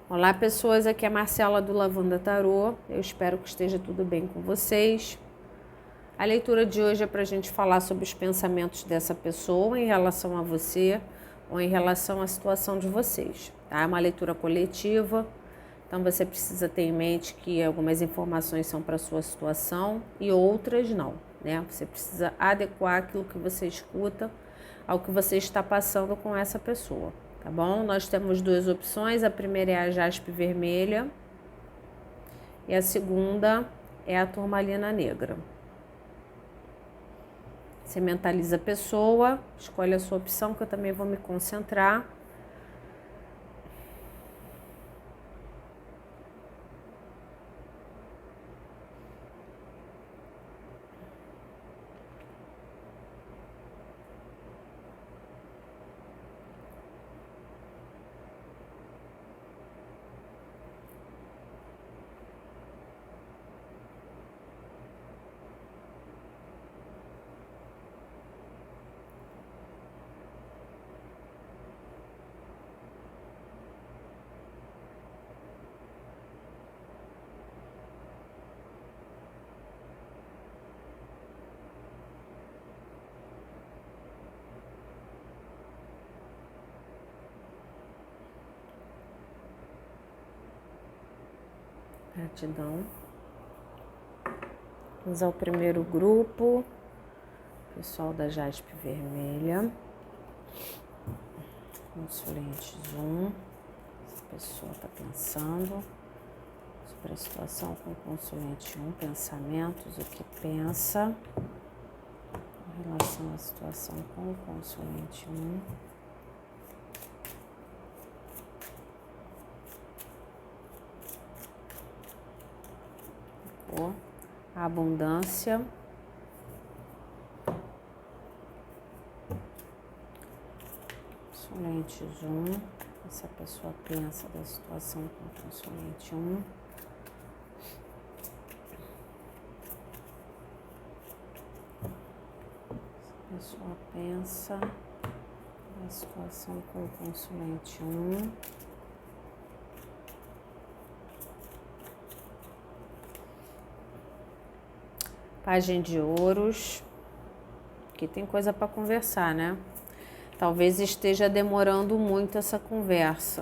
Olá, pessoas, aqui é a Marcela do Lavanda Tarô. Eu espero que esteja tudo bem com vocês. A leitura de hoje é para a gente falar sobre os pensamentos dessa pessoa em relação a você ou em relação à situação de vocês, tá? É uma leitura coletiva, então você precisa ter em mente que algumas informações são para a sua situação e outras não, né? Você precisa adequar aquilo que você escuta ao que você está passando com essa pessoa. Tá bom? Nós temos duas opções, a primeira é a jaspe vermelha e a segunda é a turmalina negra. Você mentaliza a pessoa, escolhe a sua opção que eu também vou me concentrar. Gratidão. Vamos ao primeiro grupo, pessoal da jaspe vermelha. Consulente 1. Essa pessoa está pensando sobre a situação com o consulente 1, pensamentos, o que pensa em relação à situação com o consulente 1. A abundância. Consulente 1. Essa pessoa pensa da situação com o consulente 1. Essa pessoa pensa da situação com o consulente 1. Página de ouros. Aqui tem coisa para conversar, né? Talvez esteja demorando muito essa conversa.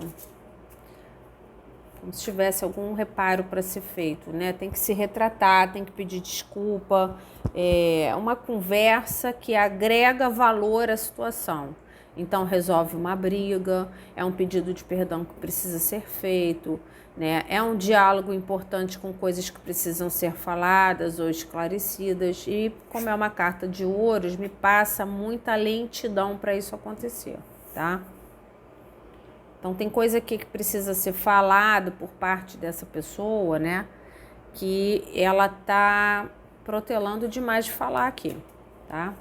Como se tivesse algum reparo para ser feito, né? Tem que se retratar, tem que pedir desculpa. É uma conversa que agrega valor à situação. Então, resolve uma briga, é um pedido de perdão que precisa ser feito, né? É um diálogo importante com coisas que precisam ser faladas ou esclarecidas. E como é uma carta de ouros, me passa muita lentidão para isso acontecer, tá? Então tem coisa aqui que precisa ser falado por parte dessa pessoa, né? Que ela tá protelando demais de falar aqui, tá?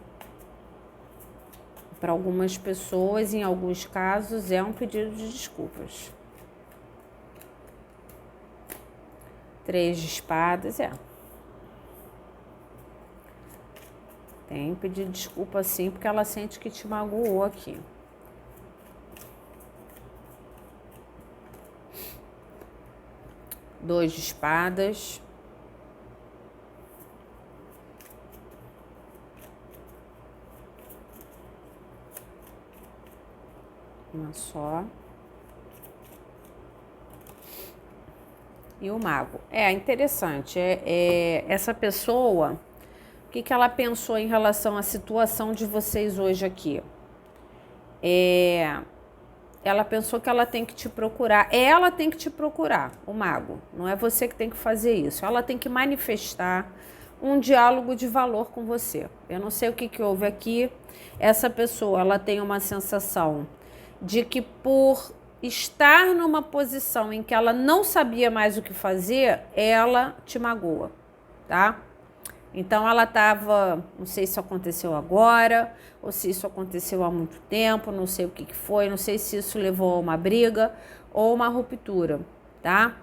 Para algumas pessoas, em alguns casos, é um pedido de desculpas. 3 de espadas, Tem pedido desculpa sim, porque ela sente que te magoou aqui. Dois de espadas. Uma só. E o mago. É interessante. Essa pessoa, o que ela pensou em relação à situação de vocês hoje aqui? Ela pensou que ela tem que te procurar. Ela tem que te procurar, o mago. Não é você que tem que fazer isso. Ela tem que manifestar um diálogo de valor com você. Eu não sei o que houve aqui. Essa pessoa, ela tem uma sensação de que por estar numa posição em que ela não sabia mais o que fazer, ela te magoa, tá? Então ela estava, não sei se isso aconteceu agora, ou se isso aconteceu há muito tempo, não sei o que foi, não sei se isso levou a uma briga ou uma ruptura, tá?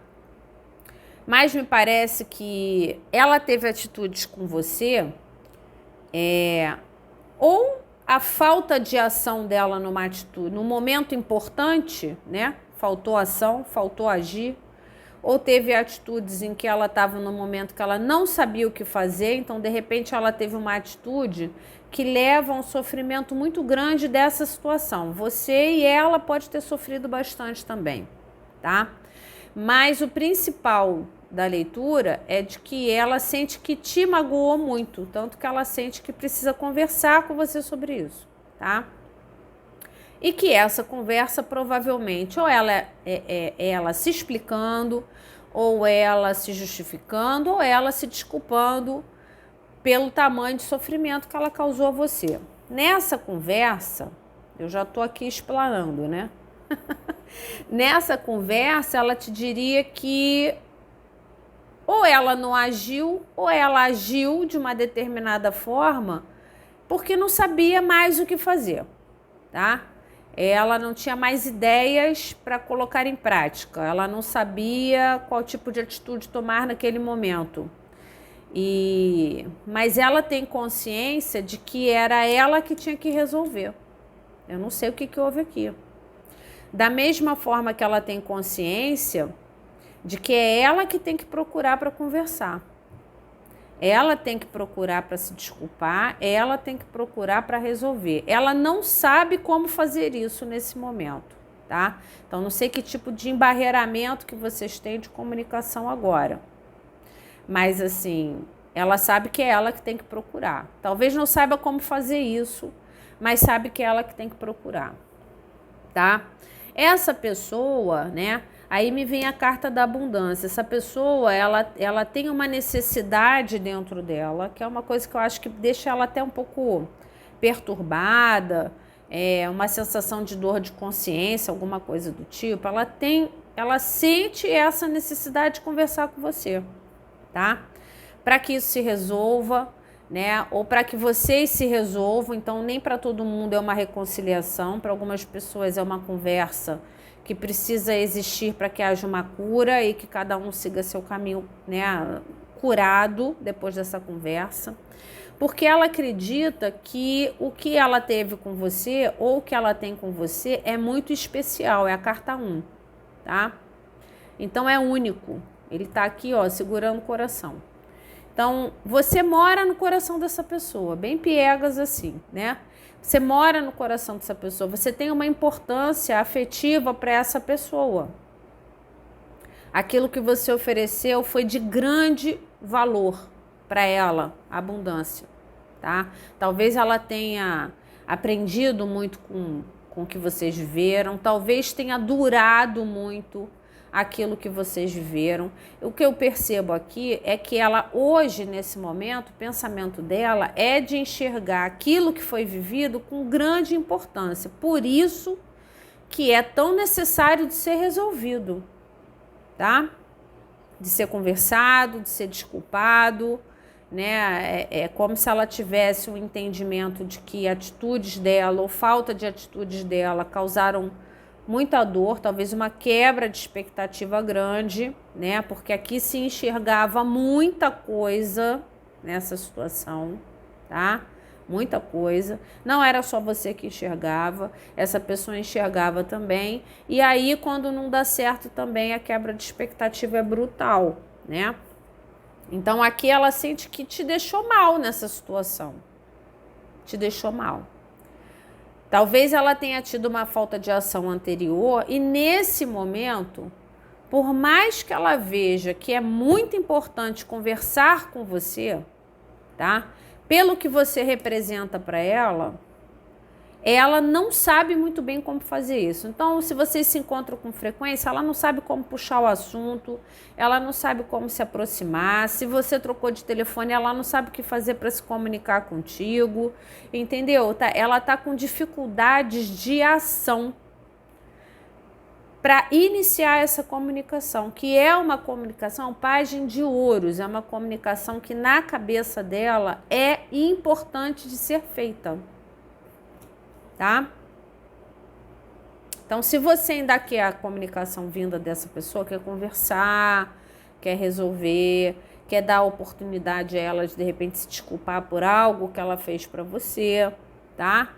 Mas me parece que ela teve atitudes com você, ou a falta de ação dela numa atitude, num momento importante, né? faltou ação, faltou agir, ou teve atitudes em que ela estava no momento que ela não sabia o que fazer, então de repente ela teve uma atitude que leva a um sofrimento muito grande dessa situação. Você e ela pode ter sofrido bastante também, tá? Mas o principal da leitura é de que ela sente que te magoou muito, tanto que ela sente que precisa conversar com você sobre isso, tá? E que essa conversa provavelmente ou ela é ela se explicando, ou ela se justificando, ou ela se desculpando pelo tamanho de sofrimento que ela causou a você. Nessa conversa, eu já estou aqui explanando, né? Nessa conversa, ela te diria que ou ela não agiu, ou ela agiu de uma determinada forma porque não sabia mais o que fazer, tá? Ela não tinha mais ideias para colocar em prática, ela não sabia qual tipo de atitude tomar naquele momento. Mas ela tem consciência de que era ela que tinha que resolver. Eu não sei o que houve aqui. Da mesma forma que ela tem consciência de que é ela que tem que procurar para conversar. Ela tem que procurar para se desculpar, ela tem que procurar para resolver. Ela não sabe como fazer isso nesse momento, tá? Então, não sei que tipo de embarreiramento que vocês têm de comunicação agora. Mas, assim, ela sabe que é ela que tem que procurar. Talvez não saiba como fazer isso, mas sabe que é ela que tem que procurar, tá? Essa pessoa, né? Aí me vem a carta da abundância. Essa pessoa, ela tem uma necessidade dentro dela, que é uma coisa que eu acho que deixa ela até um pouco perturbada, uma sensação de dor de consciência, alguma coisa do tipo. Ela sente essa necessidade de conversar com você, tá? Para que isso se resolva, né? Ou para que vocês se resolvam. Então, nem para todo mundo é uma reconciliação, para algumas pessoas é uma conversa que precisa existir para que haja uma cura e que cada um siga seu caminho, né, curado depois dessa conversa. Porque ela acredita que o que ela teve com você ou o que ela tem com você é muito especial, é a carta 1, tá? Então é único. Ele tá aqui, ó, segurando o coração. Então, você mora no coração dessa pessoa, bem piegas assim, né? Você mora no coração dessa pessoa, você tem uma importância afetiva para essa pessoa. Aquilo que você ofereceu foi de grande valor para ela, a abundância, tá? Talvez ela tenha aprendido muito com o que vocês viveram, talvez tenha durado muito aquilo que vocês viveram. O que eu percebo aqui é que ela hoje, nesse momento, o pensamento dela é de enxergar aquilo que foi vivido com grande importância. Por isso que é tão necessário de ser resolvido, tá? De ser conversado, de ser desculpado, né? É como se ela tivesse um entendimento de que atitudes dela ou falta de atitudes dela causaram muita dor, talvez uma quebra de expectativa grande, né? Porque aqui se enxergava muita coisa nessa situação, tá? Muita coisa. Não era só você que enxergava, essa pessoa enxergava também. E aí, quando não dá certo também, a quebra de expectativa é brutal, né? Então, aqui ela sente que te deixou mal nessa situação. Te deixou mal. Talvez ela tenha tido uma falta de ação anterior e nesse momento, por mais que ela veja que é muito importante conversar com você, tá? Pelo que você representa para ela não sabe muito bem como fazer isso. Então, se vocês se encontram com frequência, ela não sabe como puxar o assunto, ela não sabe como se aproximar. Se você trocou de telefone, ela não sabe o que fazer para se comunicar contigo, entendeu? Ela está com dificuldades de ação para iniciar essa comunicação, que é uma comunicação página de ouros, é uma comunicação que na cabeça dela é importante de ser feita. Tá? Então, se você ainda quer a comunicação vinda dessa pessoa, quer conversar, quer resolver, quer dar oportunidade a ela de repente se desculpar por algo que ela fez para você, tá?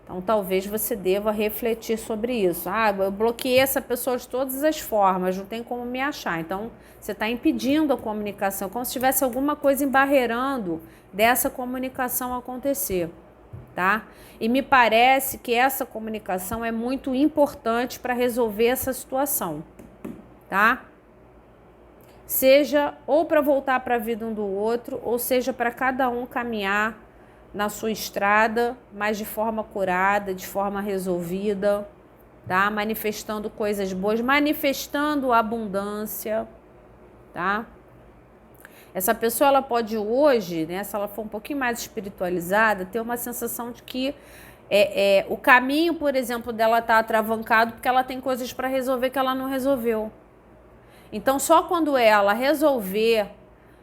Então, talvez você deva refletir sobre isso. Ah, eu bloqueei essa pessoa de todas as formas, não tem como me achar. Então, você está impedindo a comunicação, como se tivesse alguma coisa embarreirando dessa comunicação acontecer, tá? E me parece que essa comunicação é muito importante para resolver essa situação, tá? Seja ou para voltar para a vida um do outro, ou seja para cada um caminhar na sua estrada, mas de forma curada, de forma resolvida, tá? Manifestando coisas boas, manifestando abundância, tá? Essa pessoa, ela pode hoje, né, se ela for um pouquinho mais espiritualizada, ter uma sensação de que o caminho, por exemplo, dela tá atravancado porque ela tem coisas para resolver que ela não resolveu. Então, só quando ela resolver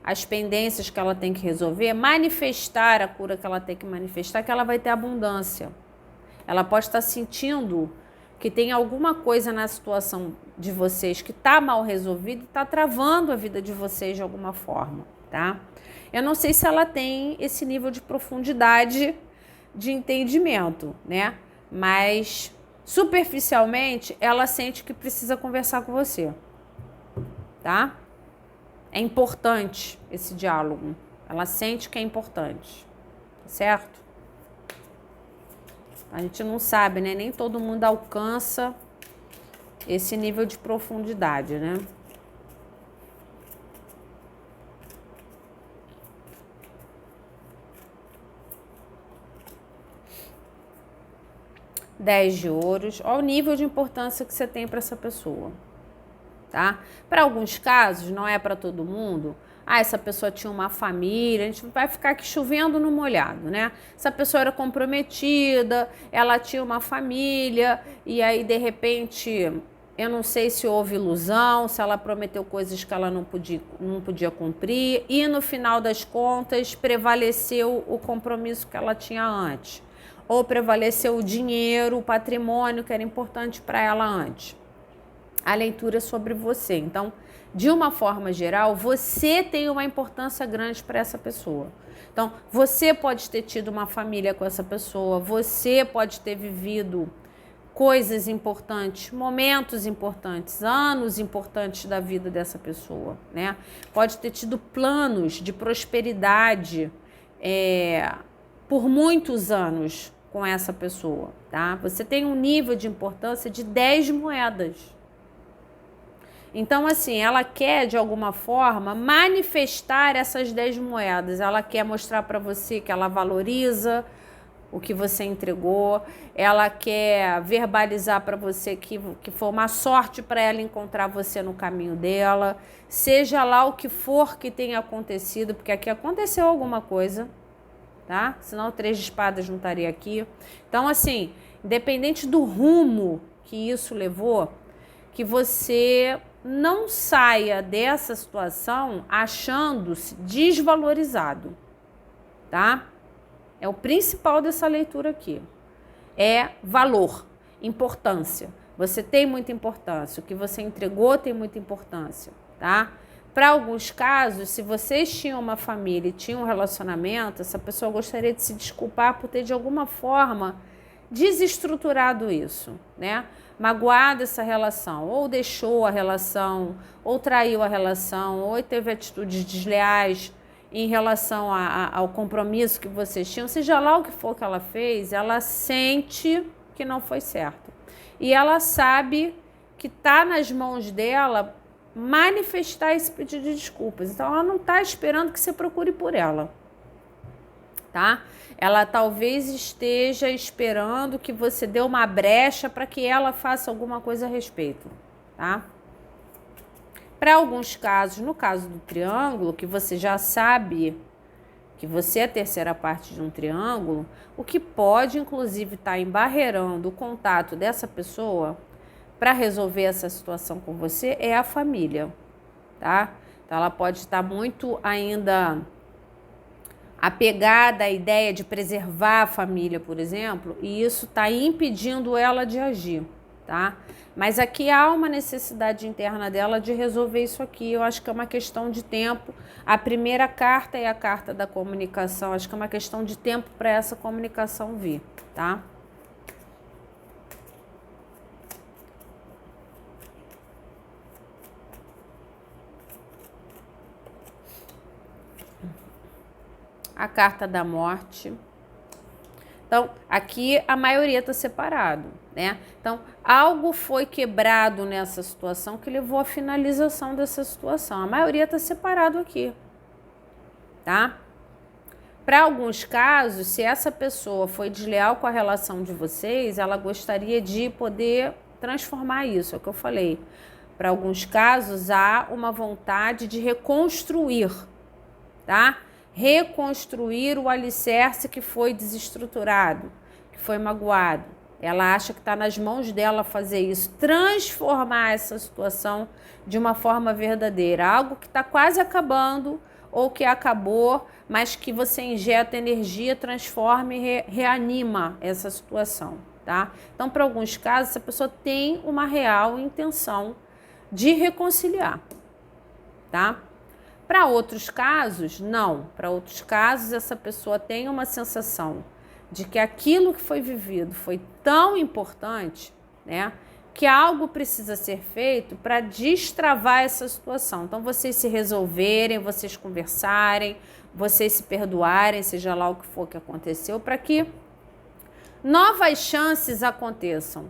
as pendências que ela tem que resolver, manifestar a cura que ela tem que manifestar, que ela vai ter abundância. Ela pode estar sentindo que tem alguma coisa na situação de vocês que está mal resolvida e está travando a vida de vocês de alguma forma, tá? Eu não sei se ela tem esse nível de profundidade de entendimento, né? Mas superficialmente ela sente que precisa conversar com você, tá? É importante esse diálogo. Ela sente que é importante, certo? A gente não sabe, né? Nem todo mundo alcança esse nível de profundidade, né? R$ 10. Olha o nível de importância que você tem para essa pessoa, tá? Para alguns casos, não é para todo mundo. Ah, essa pessoa tinha uma família, a gente vai ficar aqui chovendo no molhado, né? Essa pessoa era comprometida, ela tinha uma família, e aí, de repente, eu não sei se houve ilusão, se ela prometeu coisas que ela não podia cumprir, e no final das contas, prevaleceu o compromisso que ela tinha antes. Ou prevaleceu o dinheiro, o patrimônio que era importante para ela antes. A leitura é sobre você. Então, de uma forma geral, você tem uma importância grande para essa pessoa. Então, você pode ter tido uma família com essa pessoa, você pode ter vivido coisas importantes, momentos importantes, anos importantes da vida dessa pessoa, né? Pode ter tido planos de prosperidade por muitos anos com essa pessoa, tá? Você tem um nível de importância de 10 moedas. Então, assim, ela quer, de alguma forma, manifestar essas 10 moedas. Ela quer mostrar para você que ela valoriza o que você entregou. Ela quer verbalizar para você que foi uma sorte para ela encontrar você no caminho dela. Seja lá o que for que tenha acontecido, porque aqui aconteceu alguma coisa, tá? Senão o 3 de espadas não estaria aqui. Então, assim, independente do rumo que isso levou, que você não saia dessa situação achando-se desvalorizado, tá? É o principal dessa leitura aqui. É valor, importância. Você tem muita importância. O que você entregou tem muita importância, tá? Para alguns casos, se vocês tinham uma família e tinham um relacionamento, essa pessoa gostaria de se desculpar por ter, de alguma forma, desestruturado isso, né? Magoado essa relação, ou deixou a relação, ou traiu a relação, ou teve atitudes desleais em relação ao compromisso que vocês tinham, seja lá o que for que ela fez, ela sente que não foi certo. E ela sabe que está nas mãos dela manifestar esse pedido de desculpas. Então, ela não está esperando que você procure por ela, tá? Ela talvez esteja esperando que você dê uma brecha para que ela faça alguma coisa a respeito, tá? Para alguns casos, no caso do triângulo, que você já sabe que você é a terceira parte de um triângulo, o que pode, inclusive, estar embarreirando o contato dessa pessoa para resolver essa situação com você é a família, tá? Então, ela pode estar muito ainda apegada à ideia de preservar a família, por exemplo, e isso está impedindo ela de agir, tá? Mas aqui há uma necessidade interna dela de resolver isso aqui. Eu acho que é uma questão de tempo. A primeira carta é a carta da comunicação. Acho que é uma questão de tempo para essa comunicação vir, tá? a carta da morte. Então, aqui a maioria está separado, né? Então, algo foi quebrado nessa situação que levou à finalização dessa situação. A maioria está separado aqui, tá? Para alguns casos, se essa pessoa foi desleal com a relação de vocês, ela gostaria de poder transformar isso, é o que eu falei. Para alguns casos, há uma vontade de reconstruir, tá? Reconstruir o alicerce que foi desestruturado, que foi magoado. Ela acha que está nas mãos dela fazer isso, transformar essa situação de uma forma verdadeira. Algo que está quase acabando ou que acabou, mas que você injeta energia, transforma e reanima essa situação, tá? Então, para alguns casos, essa pessoa tem uma real intenção de reconciliar, tá? Para outros casos, não. Para outros casos, essa pessoa tem uma sensação de que aquilo que foi vivido foi tão importante, né, que algo precisa ser feito para destravar essa situação. Então, vocês se resolverem, vocês conversarem, vocês se perdoarem, seja lá o que for que aconteceu, para que novas chances aconteçam.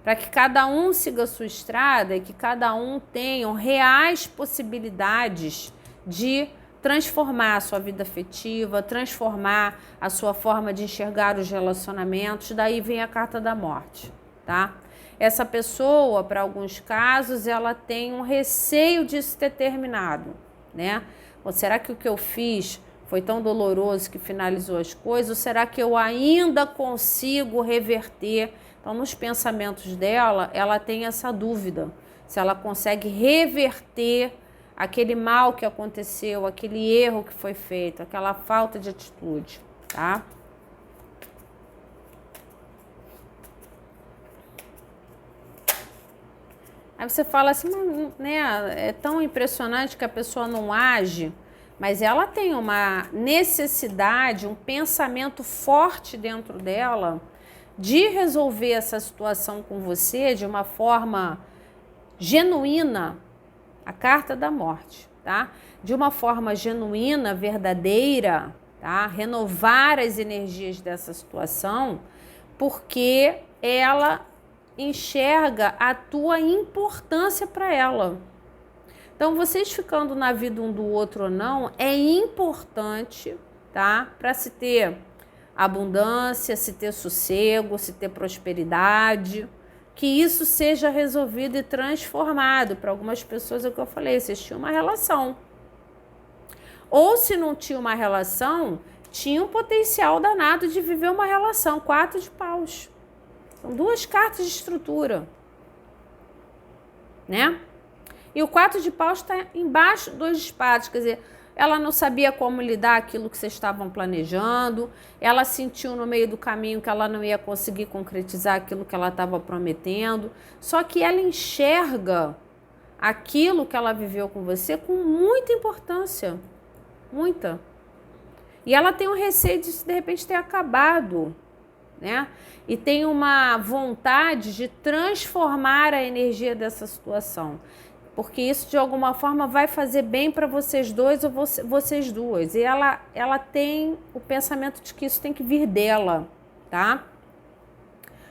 Para que cada um siga a sua estrada e que cada um tenha reais possibilidades de transformar a sua vida afetiva, transformar a sua forma de enxergar os relacionamentos. Daí vem a carta da morte, tá? Essa pessoa, para alguns casos, ela tem um receio disso ter terminado, né? Ou será que o que eu fiz foi tão doloroso que finalizou as coisas? Ou será que eu ainda consigo reverter? Então, nos pensamentos dela, ela tem essa dúvida, se ela consegue reverter aquele mal que aconteceu, aquele erro que foi feito, aquela falta de atitude, tá? Aí você fala assim, né, é tão impressionante que a pessoa não age, mas ela tem uma necessidade, um pensamento forte dentro dela de resolver essa situação com você de uma forma genuína, a carta da morte, tá? De uma forma genuína, verdadeira, tá? Renovar as energias dessa situação, porque ela enxerga a tua importância para ela. Então, vocês ficando na vida um do outro ou não, é importante, tá? Para se ter abundância, se ter sossego, se ter prosperidade, que isso seja resolvido e transformado. Para algumas pessoas é o que eu falei, vocês tinham uma relação. Ou se não tinha uma relação, tinha um potencial danado de viver uma relação. 4 de paus. São 2 cartas de estrutura, né? E o 4 de paus está embaixo 2 de espadas, quer dizer, ela não sabia como lidar aquilo que vocês estavam planejando, ela sentiu no meio do caminho que ela não ia conseguir concretizar aquilo que ela estava prometendo, só que ela enxerga aquilo que ela viveu com você com muita importância, muita. E ela tem um receio de repente ter acabado, né? E tem uma vontade de transformar a energia dessa situação, porque isso de alguma forma vai fazer bem para vocês dois ou vocês duas. E ela tem o pensamento de que isso tem que vir dela, tá?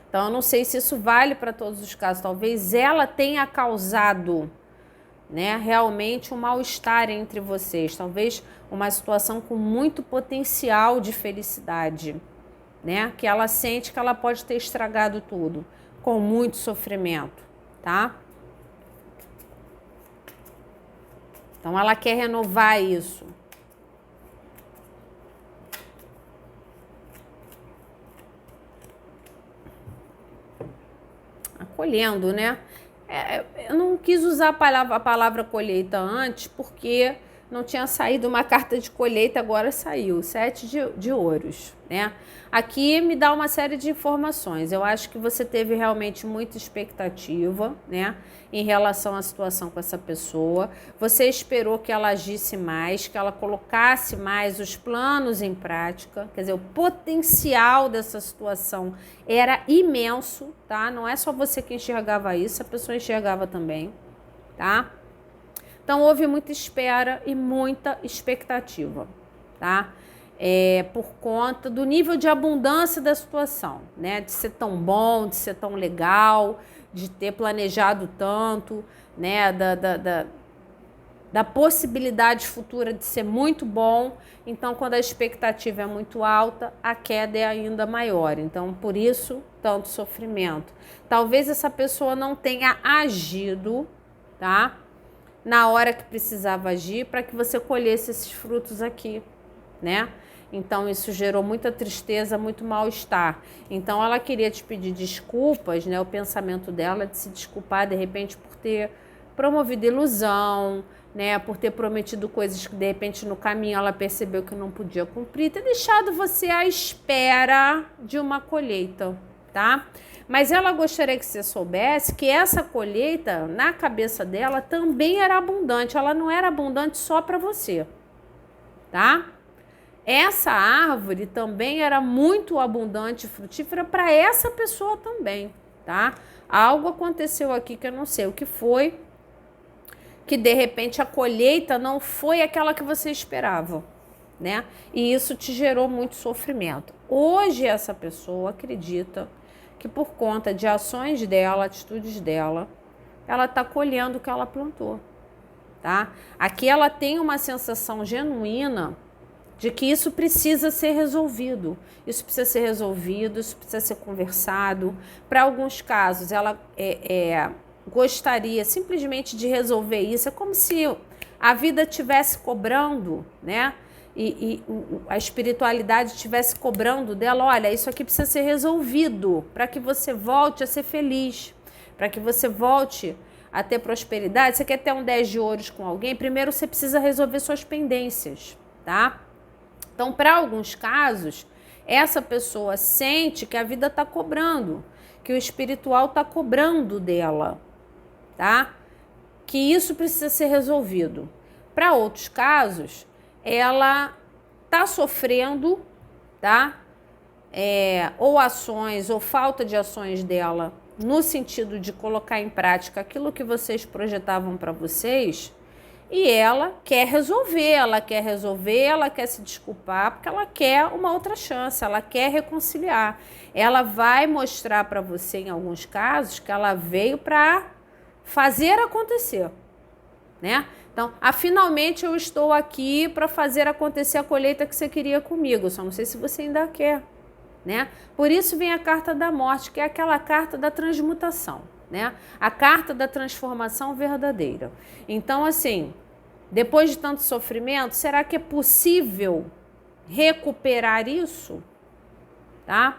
Então eu não sei se isso vale para todos os casos. Talvez ela tenha causado, né, realmente um mal-estar entre vocês. Talvez uma situação com muito potencial de felicidade, né? Que ela sente que ela pode ter estragado tudo, com muito sofrimento, tá? Então, ela quer renovar isso. Acolhendo, né? Eu não quis usar a palavra colheita antes, porque não tinha saído uma carta de colheita, agora saiu, 7 de ouros, né? Aqui me dá uma série de informações. Eu acho que você teve realmente muita expectativa, né, em relação à situação com essa pessoa. Você esperou que ela agisse mais, que ela colocasse mais os planos em prática. Quer dizer, o potencial dessa situação era imenso, tá? Não é só você que enxergava isso, a pessoa enxergava também, tá? Então, houve muita espera e muita expectativa, tá? por conta do nível de abundância da situação, né? De ser tão bom, de ser tão legal, de ter planejado tanto, né? Da possibilidade futura de ser muito bom. Então, quando a expectativa é muito alta, a queda é ainda maior. Então, por isso, tanto sofrimento. Talvez essa pessoa não tenha agido, tá? Na hora que precisava agir para que você colhesse esses frutos aqui, né? Então, isso gerou muita tristeza, muito mal-estar. Então, ela queria te pedir desculpas, né? O pensamento dela de se desculpar, de repente, por ter promovido ilusão, né? Por ter prometido coisas que, de repente, no caminho ela percebeu que não podia cumprir, ter deixado você à espera de uma colheita, tá? Mas ela gostaria que você soubesse que essa colheita, na cabeça dela, também era abundante. Ela não era abundante só para você, tá? Essa árvore também era muito abundante e frutífera para essa pessoa também, tá? Algo aconteceu aqui que eu não sei o que foi, que de repente a colheita não foi aquela que você esperava, né? E isso te gerou muito sofrimento. Hoje essa pessoa acredita que por conta de ações dela, atitudes dela, ela está colhendo o que ela plantou, tá? Aqui ela tem uma sensação genuína de que isso precisa ser resolvido. Isso precisa ser resolvido, isso precisa ser conversado. Para alguns casos, ela gostaria simplesmente de resolver isso. É como se a vida estivesse cobrando, né? E a espiritualidade estivesse cobrando dela, olha, isso aqui precisa ser resolvido para que você volte a ser feliz, para que você volte a ter prosperidade. Você quer ter um 10 de ouros com alguém? Primeiro você precisa resolver suas pendências, tá? Então, para alguns casos, essa pessoa sente que a vida está cobrando, que o espiritual está cobrando dela, tá? Que isso precisa ser resolvido. Para outros casos, ela está sofrendo, tá? Ou ações, ou falta de ações dela, no sentido de colocar em prática aquilo que vocês projetavam para vocês. E ela quer resolver, ela quer se desculpar, porque ela quer uma outra chance, ela quer reconciliar. Ela vai mostrar para você, em alguns casos, que ela veio para fazer acontecer, né? Então, finalmente eu estou aqui para fazer acontecer a colheita que você queria comigo, só não sei se você ainda quer, né? Por isso vem a carta da morte, que é aquela carta da transmutação, né? A carta da transformação verdadeira. Então, assim, depois de tanto sofrimento, será que é possível recuperar isso? Tá?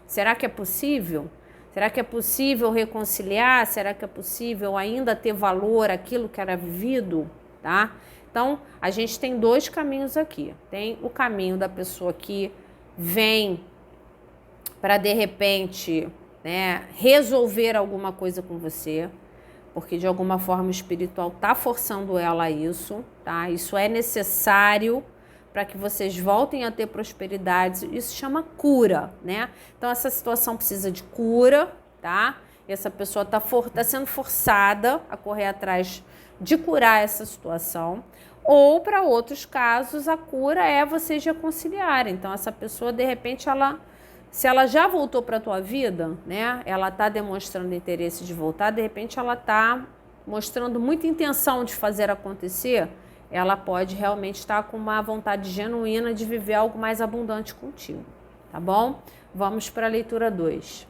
Será que é possível? Será que é possível reconciliar? Será que é possível ainda ter valor aquilo que era vivido? Tá? Então, a gente tem dois caminhos aqui. Tem o caminho da pessoa que vem para, de repente, né, resolver alguma coisa com você, porque de alguma forma o espiritual está forçando ela a isso, tá? Isso é necessário para que vocês voltem a ter prosperidade. Isso chama cura, né? Então essa situação precisa de cura, tá? Essa pessoa tá sendo forçada a correr atrás de curar essa situação. Ou para outros casos a cura é vocês reconciliarem. Então essa pessoa, de repente, se ela já voltou para a tua vida, né? Ela está demonstrando interesse de voltar, de repente ela está mostrando muita intenção de fazer acontecer, ela pode realmente estar com uma vontade genuína de viver algo mais abundante contigo, tá bom? Vamos para a leitura 2.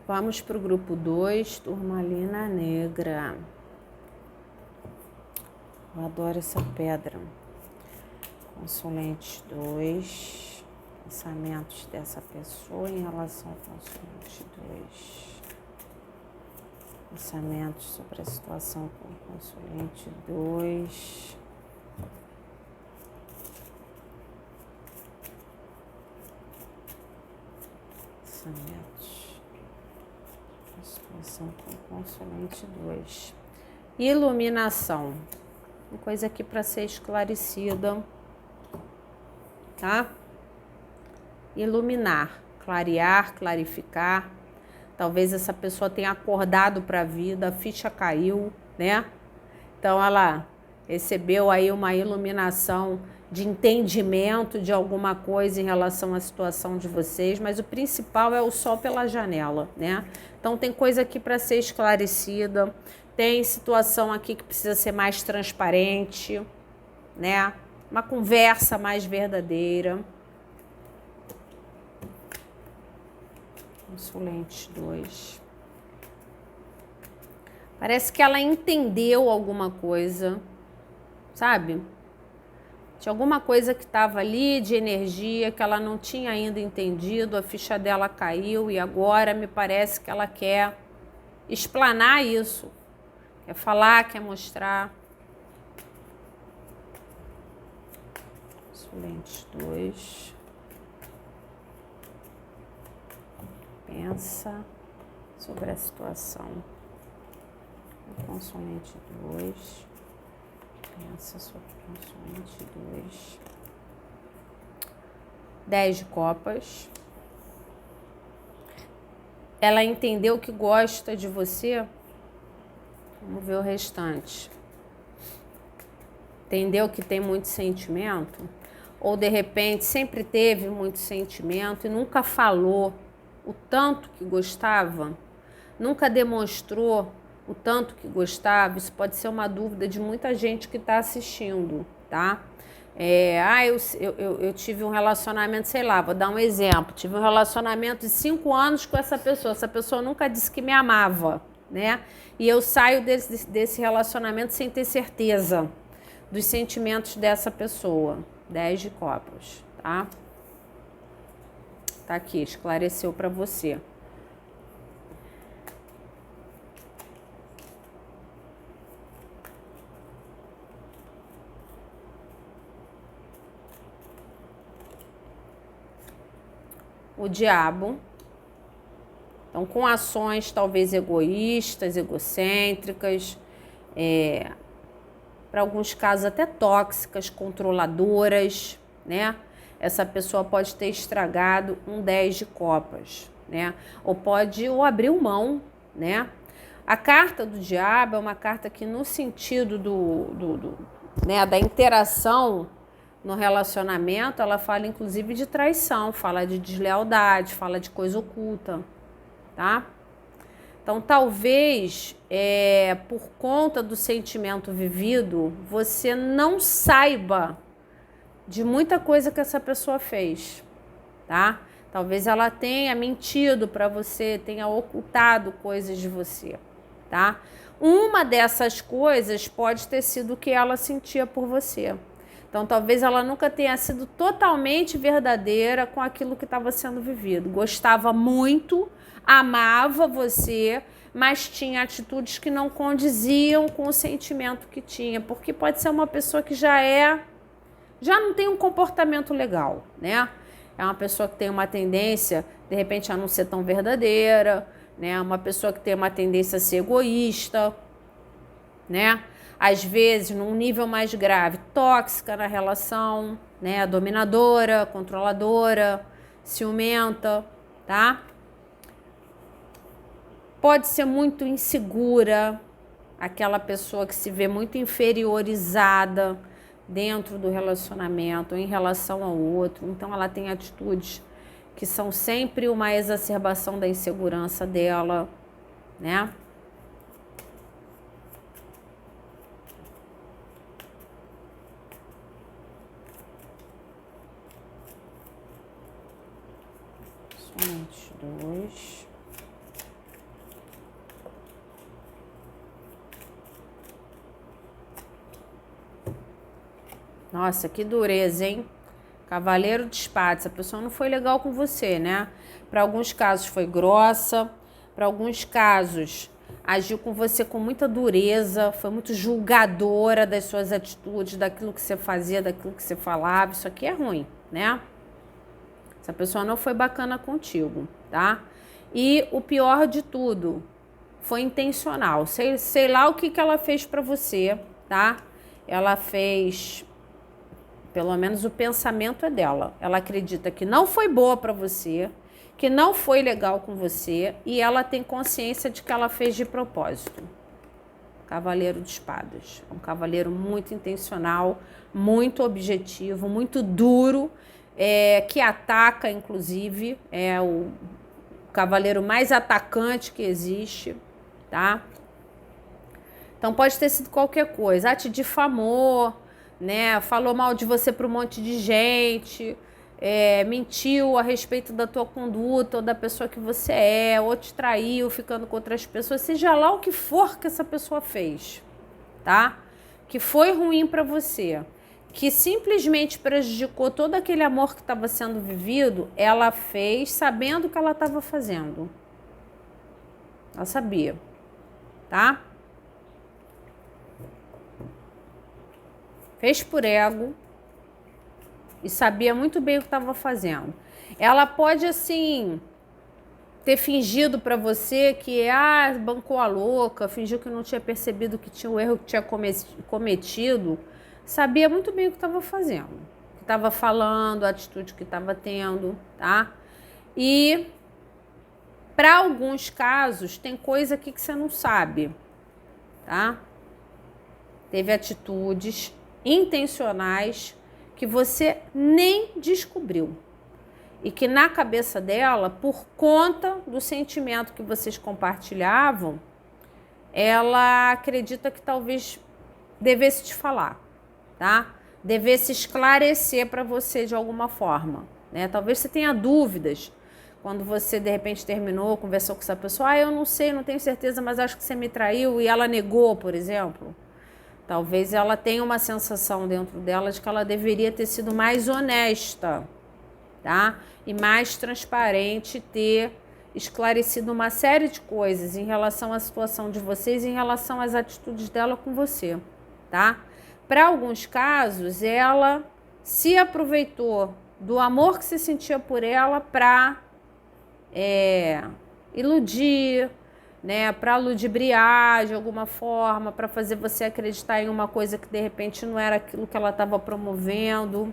Vamos para o grupo 2, Turmalina Negra. Eu adoro essa pedra. Consulente 2. Pensamentos dessa pessoa em relação ao consulente 2. Pensamentos sobre a situação com o consulente 2. Pensamentos. A situação com o consulente 2. Iluminação. Uma coisa aqui para ser esclarecida, tá? Iluminar, clarear, clarificar. Talvez essa pessoa tenha acordado para a vida, a ficha caiu, né? Então ela recebeu aí uma iluminação de entendimento de alguma coisa em relação à situação de vocês, mas o principal é o sol pela janela, né? Então tem coisa aqui para ser esclarecida, tem situação aqui que precisa ser mais transparente, né? Uma conversa mais verdadeira. Consulente 2. Parece que ela entendeu alguma coisa, sabe? Tinha alguma coisa que estava ali de energia que ela não tinha ainda entendido, a ficha dela caiu e agora me parece que ela quer explanar isso. Quer falar, quer mostrar. Consulente 2. Pensa sobre a situação. Consulente 2. Pensa sobre o consulente 2. 10 de copas. Ela entendeu que gosta de você? Vamos ver o restante. Entendeu que tem muito sentimento? Ou de repente sempre teve muito sentimento e nunca falou o tanto que gostava? Nunca demonstrou o tanto que gostava? Isso pode ser uma dúvida de muita gente que está assistindo, tá? Eu tive um relacionamento, sei lá, vou dar um exemplo. Tive um relacionamento de 5 anos com essa pessoa nunca disse que me amava, né? E eu saio desse relacionamento sem ter certeza dos sentimentos dessa pessoa. 10 de copas, tá? Tá aqui, esclareceu para você. O diabo. Então, com ações talvez egoístas, egocêntricas, para alguns casos até tóxicas, controladoras, né? Essa pessoa pode ter estragado um 10 de copas, né? Ou abriu mão, né? A carta do diabo é uma carta que no sentido da interação no relacionamento, ela fala inclusive de traição, fala de deslealdade, fala de coisa oculta, tá? Então, talvez, por conta do sentimento vivido, você não saiba de muita coisa que essa pessoa fez, tá? Talvez ela tenha mentido para você, tenha ocultado coisas de você, tá? Uma dessas coisas pode ter sido o que ela sentia por você. Então, talvez ela nunca tenha sido totalmente verdadeira com aquilo que estava sendo vivido. Gostava muito, amava você, mas tinha atitudes que não condiziam com o sentimento que tinha, porque pode ser uma pessoa que já não tem um comportamento legal, né? É uma pessoa que tem uma tendência, de repente, a não ser tão verdadeira, né? Uma pessoa que tem uma tendência a ser egoísta, né? Às vezes, num nível mais grave, tóxica na relação, né? Dominadora, controladora, ciumenta, tá? Pode ser muito insegura, aquela pessoa que se vê muito inferiorizada dentro do relacionamento, em relação ao outro. Então, ela tem atitudes que são sempre uma exacerbação da insegurança dela, né? Somente 2. Nossa, que dureza, hein? Cavaleiro de espadas. A pessoa não foi legal com você, né? Para alguns casos foi grossa, para alguns casos agiu com você com muita dureza, foi muito julgadora das suas atitudes, daquilo que você fazia, daquilo que você falava. Isso aqui é ruim, né? Essa pessoa não foi bacana contigo, tá? E o pior de tudo, foi intencional. Sei lá o que ela fez para você, tá? Ela fez... Pelo menos o pensamento é dela. Ela acredita que não foi boa para você, que não foi legal com você e ela tem consciência de que ela fez de propósito. Cavaleiro de espadas. É um cavaleiro muito intencional, muito objetivo, muito duro, que ataca, inclusive. É o cavaleiro mais atacante que existe, tá? Então pode ter sido qualquer coisa. Te difamou, né? Falou mal de você para um monte de gente, mentiu a respeito da tua conduta ou da pessoa que você é, ou te traiu ficando com outras pessoas, seja lá o que for que essa pessoa fez, tá? Que foi ruim para você, que simplesmente prejudicou todo aquele amor que estava sendo vivido, ela fez sabendo o que ela estava fazendo. Ela sabia, tá? Fez por ego e sabia muito bem o que estava fazendo. Ela pode, assim, ter fingido para você que, bancou a louca, fingiu que não tinha percebido que tinha o erro que tinha cometido. Sabia muito bem o que estava fazendo, o que estava falando, a atitude que estava tendo, tá? E, para alguns casos, tem coisa aqui que você não sabe, tá? Teve atitudes intencionais que você nem descobriu e que na cabeça dela, por conta do sentimento que vocês compartilhavam, ela acredita que talvez devesse te falar, tá? Devesse esclarecer para você de alguma forma, né? Talvez você tenha dúvidas quando você de repente terminou, conversou com essa pessoa, eu não sei, não tenho certeza, mas acho que você me traiu, e ela negou, por exemplo. Talvez ela tenha uma sensação dentro dela de que ela deveria ter sido mais honesta, tá? E mais transparente, ter esclarecido uma série de coisas em relação à situação de vocês, em relação às atitudes dela com você, tá? Para alguns casos, ela se aproveitou do amor que você sentia por ela para iludir, né, para ludibriar de alguma forma, para fazer você acreditar em uma coisa que de repente não era aquilo que ela estava promovendo.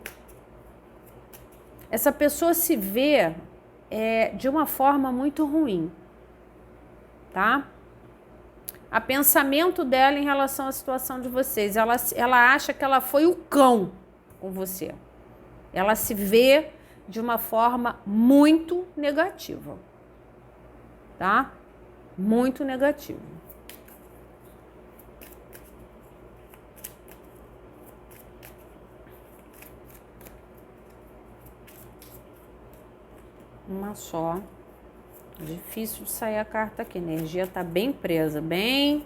Essa pessoa se vê de uma forma muito ruim, tá? A pensamento dela em relação à situação de vocês, ela acha que ela foi o cão com você. Ela se vê de uma forma muito negativa, tá? Muito negativo. Uma só. Difícil de sair a carta aqui. A energia tá bem presa, bem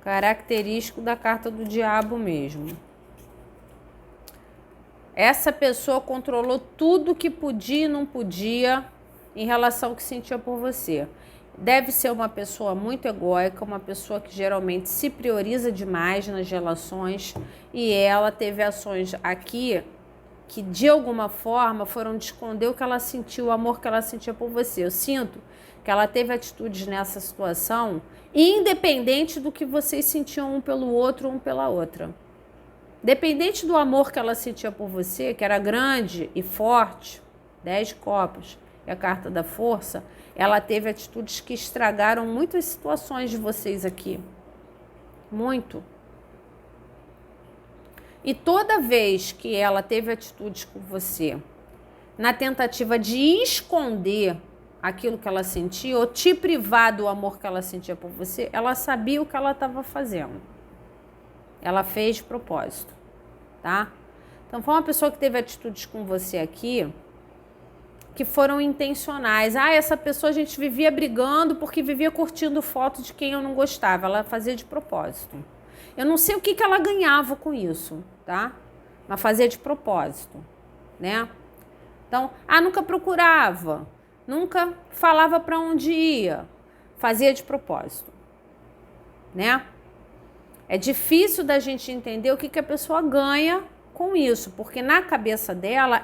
característico da carta do diabo mesmo. Essa pessoa controlou tudo que podia e não podia em relação ao que sentia por você. Deve ser uma pessoa muito egóica, uma pessoa que geralmente se prioriza demais nas relações, e ela teve ações aqui que de alguma forma foram de esconder o que ela sentiu, o amor que ela sentia por você. Eu sinto que ela teve atitudes nessa situação, independente do que vocês sentiam um pelo outro, um pela outra. Dependente do amor que ela sentia por você, que era grande e forte, 10 de copas, e a carta da força, ela teve atitudes que estragaram muitas situações de vocês aqui. Muito. E toda vez que ela teve atitudes com você, na tentativa de esconder aquilo que ela sentia, ou te privar do amor que ela sentia por você, ela sabia o que ela estava fazendo. Ela fez de propósito, tá? Então, foi uma pessoa que teve atitudes com você aqui que foram intencionais. Essa pessoa a gente vivia brigando porque vivia curtindo foto de quem eu não gostava. Ela fazia de propósito. Eu não sei o que ela ganhava com isso, tá? Mas fazia de propósito, né? Então, nunca procurava, nunca falava para onde ia, fazia de propósito, né? É difícil da gente entender o que a pessoa ganha com isso, porque na cabeça dela,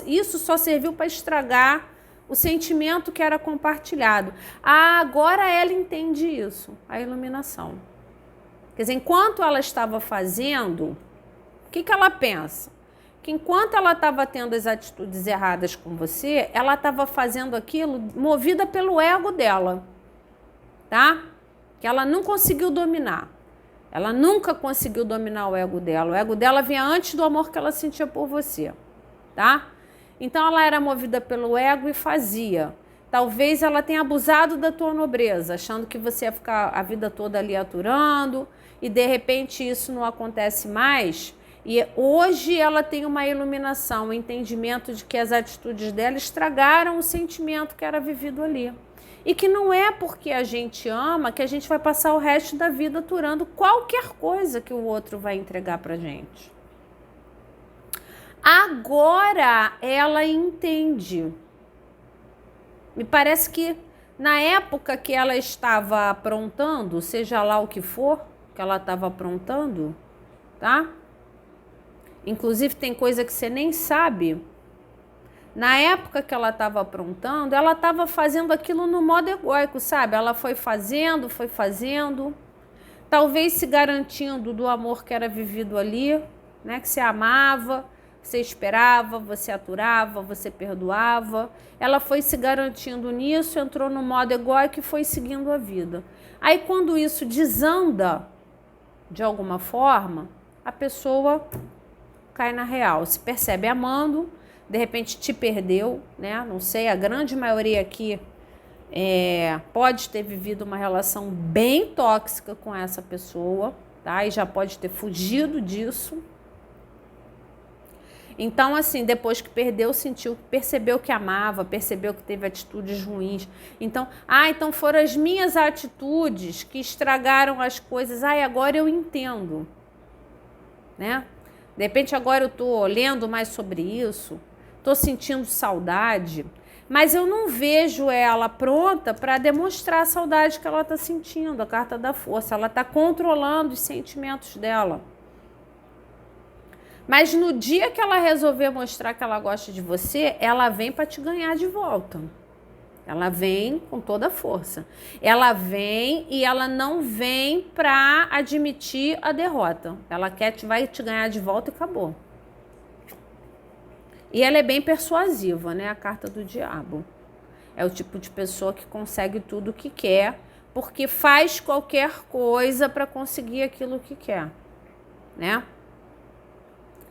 isso só serviu para estragar o sentimento que era compartilhado. Agora ela entende isso, a iluminação. Quer dizer, enquanto ela estava fazendo, o que ela pensa? Que enquanto ela estava tendo as atitudes erradas com você, ela estava fazendo aquilo movida pelo ego dela, tá? que ela não conseguiu dominar. Ela nunca conseguiu dominar o ego dela. O ego dela vinha antes do amor que ela sentia por você, tá? Então ela era movida pelo ego e fazia. Talvez ela tenha abusado da tua nobreza, achando que você ia ficar a vida toda ali aturando, e de repente isso não acontece mais. E hoje ela tem uma iluminação, um entendimento de que as atitudes dela estragaram o sentimento que era vivido ali. E que não é porque a gente ama que a gente vai passar o resto da vida aturando qualquer coisa que o outro vai entregar pra gente. Agora ela entende. Me parece que na época que ela estava aprontando, seja lá o que for que ela estava aprontando, tá? Inclusive tem coisa que você nem sabe. Na época que ela estava aprontando, ela estava fazendo aquilo no modo egóico, sabe? Ela foi fazendo, talvez se garantindo do amor que era vivido ali, né? Que você amava, você esperava, você aturava, você perdoava. Ela foi se garantindo nisso, entrou no modo egóico e foi seguindo a vida. Aí quando isso desanda, de alguma forma, a pessoa cai na real, se percebe amando, de repente te perdeu, né? Não sei, a grande maioria aqui pode ter vivido uma relação bem tóxica com essa pessoa, tá? E já pode ter fugido disso. Então, assim, depois que perdeu, percebeu que amava, percebeu que teve atitudes ruins. Então, então foram as minhas atitudes que estragaram as coisas. Agora eu entendo, né? De repente agora eu tô lendo mais sobre isso, tô sentindo saudade, mas eu não vejo ela pronta para demonstrar a saudade que ela tá sentindo, a carta da força. Ela tá controlando os sentimentos dela. Mas no dia que ela resolver mostrar que ela gosta de você, ela vem para te ganhar de volta. Ela vem com toda a força. Ela vem e ela não vem para admitir a derrota. Ela vai te ganhar de volta e acabou. E ela é bem persuasiva, né? A carta do diabo. É o tipo de pessoa que consegue tudo o que quer, porque faz qualquer coisa para conseguir aquilo que quer, né?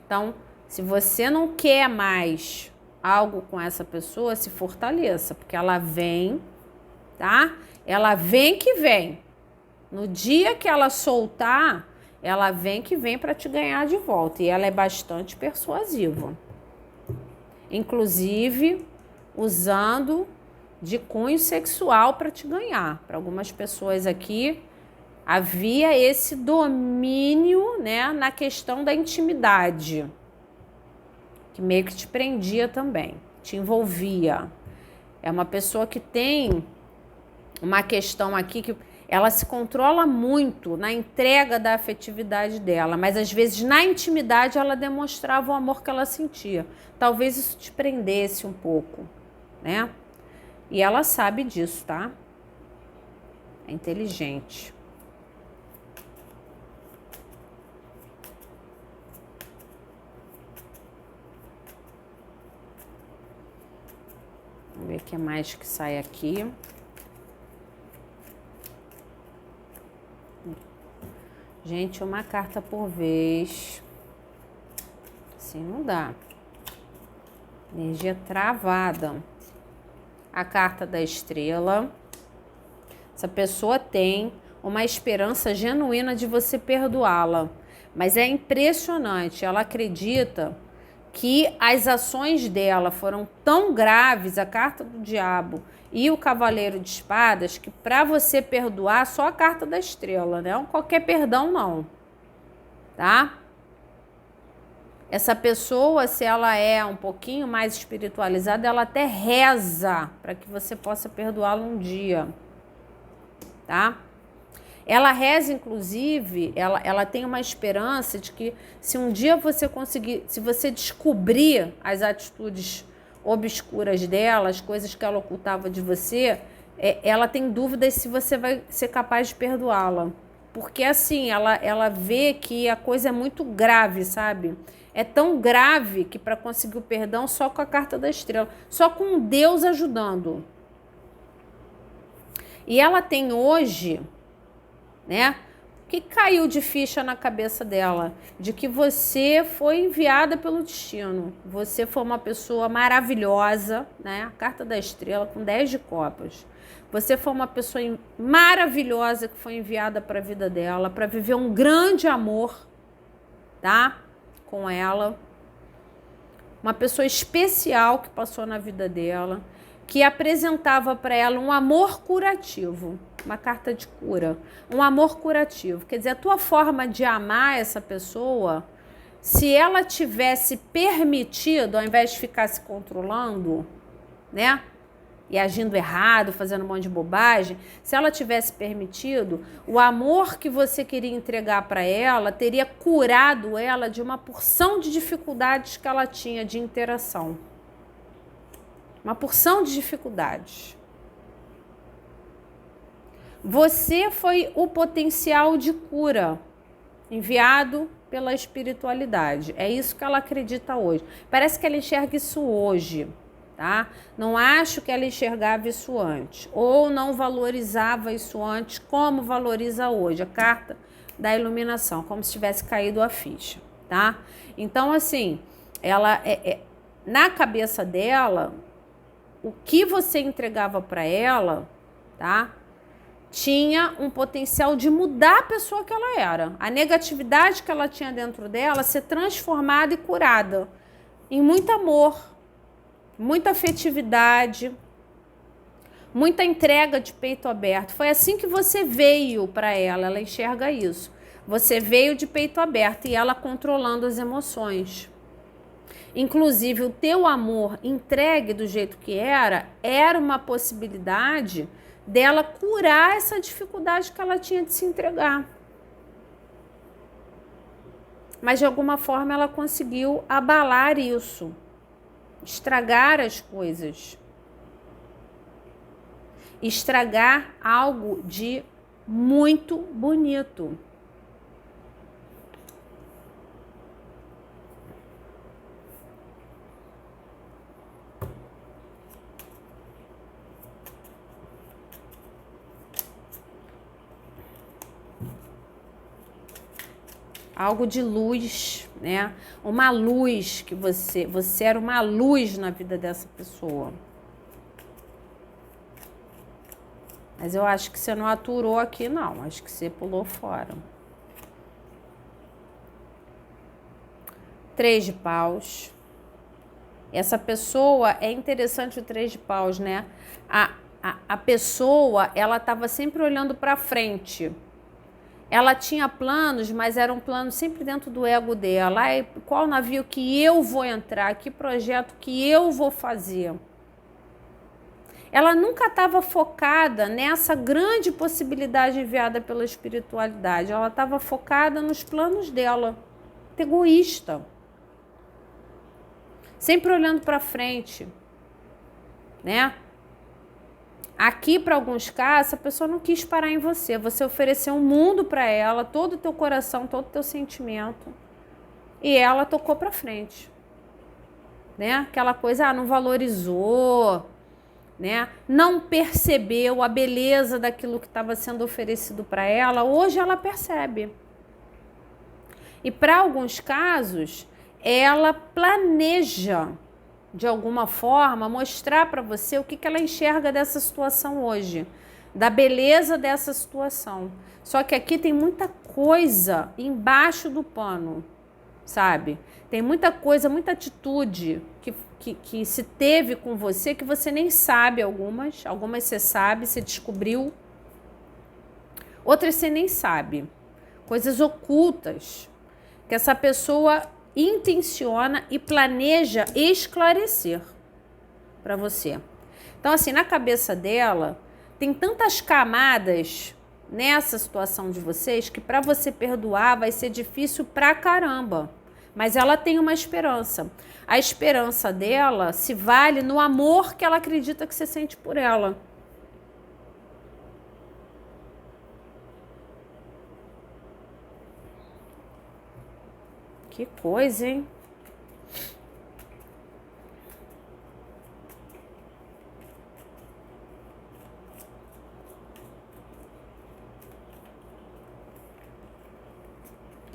Então, se você não quer mais algo com essa pessoa, se fortaleça, porque ela vem, tá? Ela vem que vem. No dia que ela soltar, ela vem que vem para te ganhar de volta. E ela é bastante persuasiva. Inclusive, usando de cunho sexual para te ganhar. Para algumas pessoas aqui, havia esse domínio, né, na questão da intimidade, que meio que te prendia também, te envolvia. É uma pessoa que tem uma questão aqui que ela se controla muito na entrega da afetividade dela, mas às vezes na intimidade ela demonstrava o amor que ela sentia. Talvez isso te prendesse um pouco, né? E ela sabe disso, tá? É inteligente. Vamos ver o que mais que sai aqui. Gente, uma carta por vez. Assim não dá. Energia travada. A carta da estrela. Essa pessoa tem uma esperança genuína de você perdoá-la. Mas é impressionante. Ela acredita que as ações dela foram tão graves, a carta do diabo e o cavaleiro de espadas, que para você perdoar, só a carta da estrela, né? Não qualquer perdão não, tá? Essa pessoa, se ela é um pouquinho mais espiritualizada, ela até reza para que você possa perdoá-la um dia, tá? Ela reza, inclusive, ela tem uma esperança de que se um dia você conseguir, se você descobrir as atitudes obscuras dela, as coisas que ela ocultava de você, ela tem dúvidas se você vai ser capaz de perdoá-la. Porque assim, ela vê que a coisa é muito grave, sabe? É tão grave que para conseguir o perdão só com a carta da estrela, só com Deus ajudando. E ela tem hoje né? O que caiu de ficha na cabeça dela? De que você foi enviada pelo destino. Você foi uma pessoa maravilhosa, né? A carta da estrela com 10 de copas. Você foi uma pessoa maravilhosa que foi enviada para a vida dela, para viver um grande amor, tá? Com ela. Uma pessoa especial que passou na vida dela, que apresentava para ela um amor curativo. Uma carta de cura, um amor curativo. Quer dizer, a tua forma de amar essa pessoa, se ela tivesse permitido, ao invés de ficar se controlando, né? E agindo errado, fazendo um monte de bobagem, se ela tivesse permitido, o amor que você queria entregar para ela teria curado ela de uma porção de dificuldades que ela tinha de interação. Uma porção de dificuldades. Você foi o potencial de cura enviado pela espiritualidade. É isso que ela acredita hoje. Parece que ela enxerga isso hoje, tá? Não acho que ela enxergava isso antes. Ou não valorizava isso antes como valoriza hoje. A carta da iluminação, como se tivesse caído a ficha, tá? Então, assim, ela na cabeça dela, o que você entregava para ela, tá? Tinha um potencial de mudar a pessoa que ela era. A negatividade que ela tinha dentro dela ser transformada e curada em muito amor, muita afetividade, muita entrega de peito aberto. Foi assim que você veio para ela enxerga isso. Você veio de peito aberto e ela controlando as emoções. Inclusive, o teu amor entregue do jeito que era uma possibilidade dela curar essa dificuldade que ela tinha de se entregar. Mas de alguma forma ela conseguiu abalar isso, estragar as coisas, estragar algo de muito bonito. Algo de luz, né? Uma luz que você era uma luz na vida dessa pessoa. Mas eu acho que você não aturou aqui, não. Acho que você pulou fora. 3 de paus. Essa pessoa, é interessante o 3 de paus, né? A pessoa, ela estava sempre olhando para frente. Ela tinha planos, mas eram planos sempre dentro do ego dela. Ai, qual navio que eu vou entrar? Que projeto que eu vou fazer? Ela nunca estava focada nessa grande possibilidade enviada pela espiritualidade. Ela estava focada nos planos dela. Egoísta. Sempre olhando para frente, né? Aqui, para alguns casos, a pessoa não quis parar em você. Você ofereceu um mundo para ela, todo o teu coração, todo o teu sentimento. E ela tocou para frente. Né? Aquela coisa, não valorizou, né? Não percebeu a beleza daquilo que estava sendo oferecido para ela. Hoje ela percebe. E para alguns casos, ela planeja de alguma forma, mostrar para você o que ela enxerga dessa situação hoje, da beleza dessa situação. Só que aqui tem muita coisa embaixo do pano, sabe? Tem muita coisa, muita atitude que se teve com você que você nem sabe algumas você sabe, você descobriu, outras você nem sabe. Coisas ocultas que essa pessoa intenciona e planeja esclarecer para você. Então, assim, na cabeça dela, tem tantas camadas nessa situação de vocês que para você perdoar vai ser difícil pra caramba. Mas ela tem uma esperança. A esperança dela se vale no amor que ela acredita que você sente por ela. Que coisa, hein?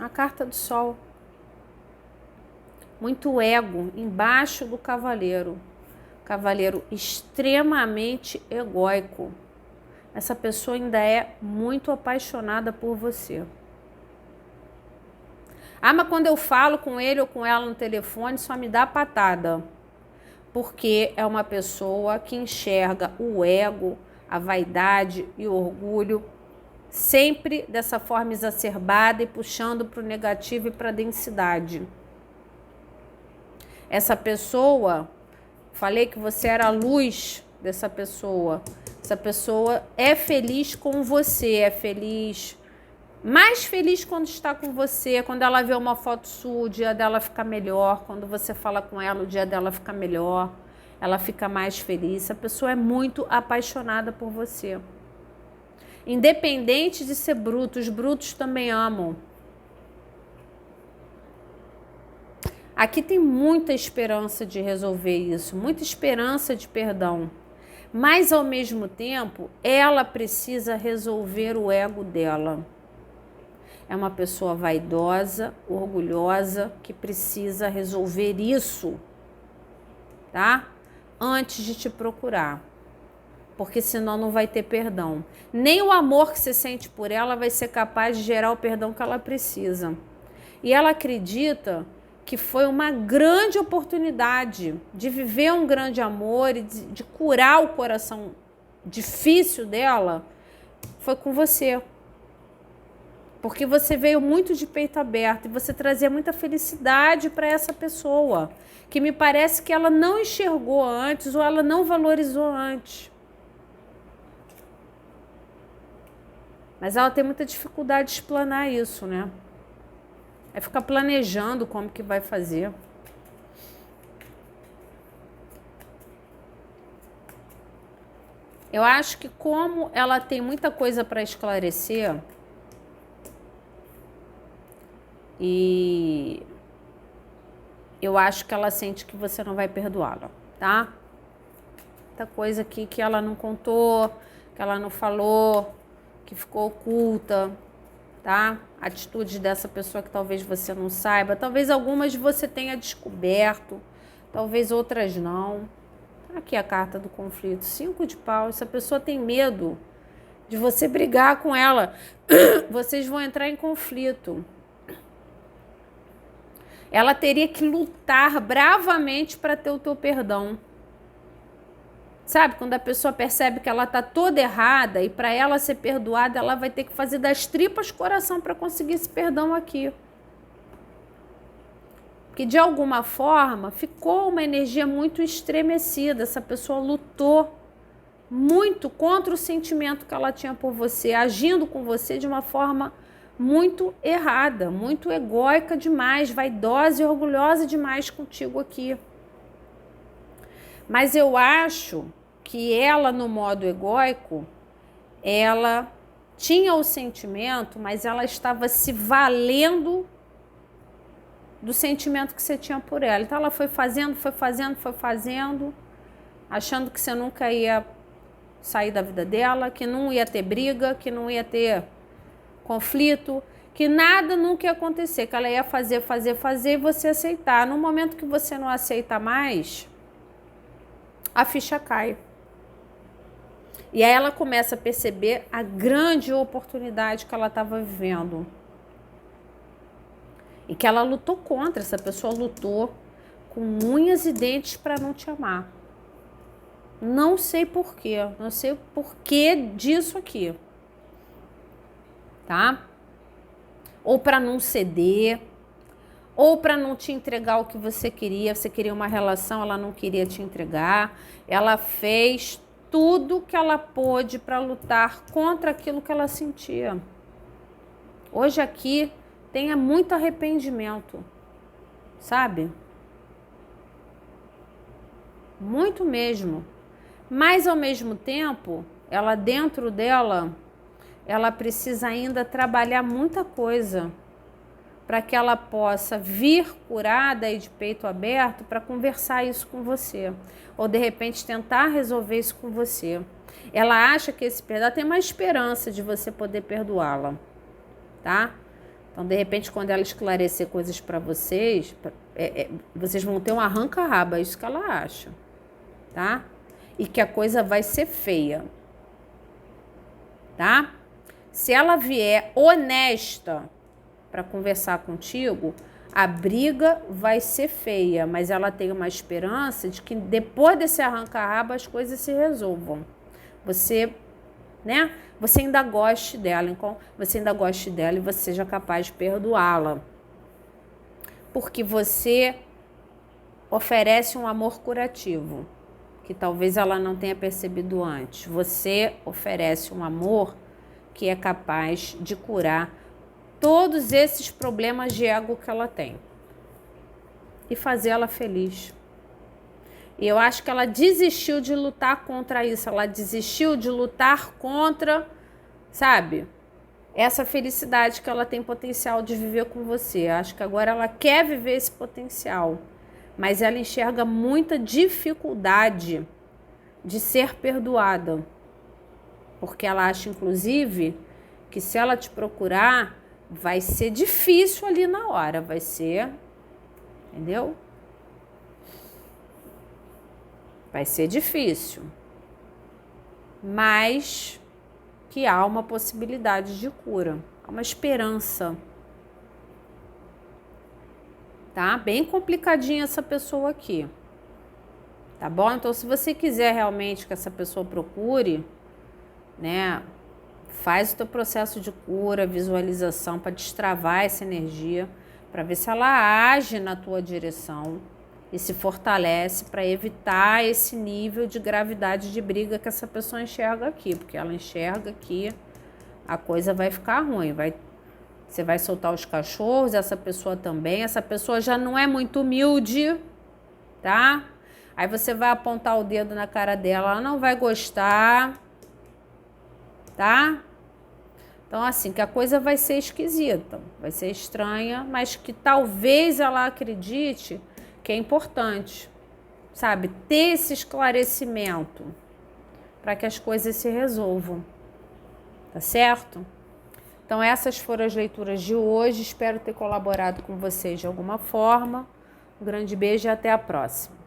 A carta do Sol. Muito ego embaixo do cavaleiro. Cavaleiro extremamente egóico. Essa pessoa ainda é muito apaixonada por você. Ah, mas quando eu falo com ele ou com ela no telefone, só me dá patada. Porque é uma pessoa que enxerga o ego, a vaidade e o orgulho sempre dessa forma exacerbada e puxando para o negativo e para a densidade. Essa pessoa, falei que você era a luz dessa pessoa. Essa pessoa é feliz com você, é feliz, mais feliz quando está com você, quando ela vê uma foto sua, o dia dela fica melhor, quando você fala com ela, o dia dela fica melhor, ela fica mais feliz. Essa pessoa é muito apaixonada por você. Independente de ser bruto, os brutos também amam. Aqui tem muita esperança de resolver isso, muita esperança de perdão. Mas, ao mesmo tempo, ela precisa resolver o ego dela. É uma pessoa vaidosa, orgulhosa, que precisa resolver isso, tá? Antes de te procurar. Porque senão não vai ter perdão. Nem o amor que você sente por ela vai ser capaz de gerar o perdão que ela precisa. E ela acredita que foi uma grande oportunidade de viver um grande amor e de curar o coração difícil dela, foi com você. Porque você veio muito de peito aberto e você trazia muita felicidade para essa pessoa, que me parece que ela não enxergou antes ou ela não valorizou antes. Mas ela tem muita dificuldade de explanar isso, né? É ficar planejando como que vai fazer. Eu acho que como ela tem muita coisa para esclarecer, e eu acho que ela sente que você não vai perdoá-la, tá? Muita coisa aqui que ela não contou, que ela não falou, que ficou oculta, tá? Atitudes dessa pessoa que talvez você não saiba, talvez algumas você tenha descoberto, talvez outras não. Aqui a carta do conflito, 5 de paus. Essa pessoa tem medo de você brigar com ela. Vocês vão entrar em conflito. Ela teria que lutar bravamente para ter o teu perdão. Sabe, quando a pessoa percebe que ela está toda errada e para ela ser perdoada, ela vai ter que fazer das tripas coração para conseguir esse perdão aqui. Porque de alguma forma ficou uma energia muito estremecida. Essa pessoa lutou muito contra o sentimento que ela tinha por você, agindo com você de uma forma muito errada, muito egóica demais, vaidosa e orgulhosa demais contigo aqui. Mas eu acho que ela, no modo egóico, ela tinha o sentimento, mas ela estava se valendo do sentimento que você tinha por ela. Então ela foi fazendo, achando que você nunca ia sair da vida dela, que não ia ter briga, que não ia ter conflito, que nada nunca ia acontecer, que ela ia fazer e você aceitar. No momento que você não aceita mais, a ficha cai. E aí ela começa a perceber a grande oportunidade que ela estava vivendo. E que ela lutou contra, essa pessoa lutou com unhas e dentes para não te amar. Não sei porquê, não sei o porquê disso aqui. Tá? Ou para não ceder, ou para não te entregar o que você queria uma relação, ela não queria te entregar, ela fez tudo que ela pôde para lutar contra aquilo que ela sentia. Hoje aqui tenha muito arrependimento, sabe? Muito mesmo. Mas ao mesmo tempo, ela dentro dela, ela precisa ainda trabalhar muita coisa para que ela possa vir curada e de peito aberto para conversar isso com você. Ou de repente tentar resolver isso com você. Ela acha que esse perdão tem uma esperança de você poder perdoá-la, tá? Então, de repente, quando ela esclarecer coisas para vocês, vocês vão ter um arranca-raba, é isso que ela acha, tá? E que a coisa vai ser feia, tá? Se ela vier honesta para conversar contigo, a briga vai ser feia, mas ela tem uma esperança de que depois desse arranca-raba as coisas se resolvam. Você, né? Você ainda goste dela, então você ainda goste dela e você seja capaz de perdoá-la. Porque você oferece um amor curativo, que talvez ela não tenha percebido antes. Você oferece um amor que é capaz de curar todos esses problemas de ego que ela tem e fazer ela feliz. E eu acho que ela desistiu de lutar contra isso, ela desistiu de lutar contra, sabe, essa felicidade que ela tem potencial de viver com você. Eu acho que agora ela quer viver esse potencial, mas ela enxerga muita dificuldade de ser perdoada, porque ela acha, inclusive, que se ela te procurar, vai ser difícil ali na hora, vai ser, entendeu? Vai ser difícil, mas que há uma possibilidade de cura, há uma esperança. Tá? Bem complicadinha essa pessoa aqui. Tá bom? Então, se você quiser realmente que essa pessoa procure, né, faz o teu processo de cura, visualização para destravar essa energia, para ver se ela age na tua direção e se fortalece para evitar esse nível de gravidade de briga que essa pessoa enxerga aqui, porque ela enxerga que a coisa vai ficar ruim, você vai soltar os cachorros, essa pessoa também, essa pessoa já não é muito humilde, tá? Aí você vai apontar o dedo na cara dela, ela não vai gostar, tá? Então, assim, que a coisa vai ser esquisita, vai ser estranha, mas que talvez ela acredite que é importante, sabe? Ter esse esclarecimento para que as coisas se resolvam, tá certo? Então, essas foram as leituras de hoje. Espero ter colaborado com vocês de alguma forma. Um grande beijo e até a próxima.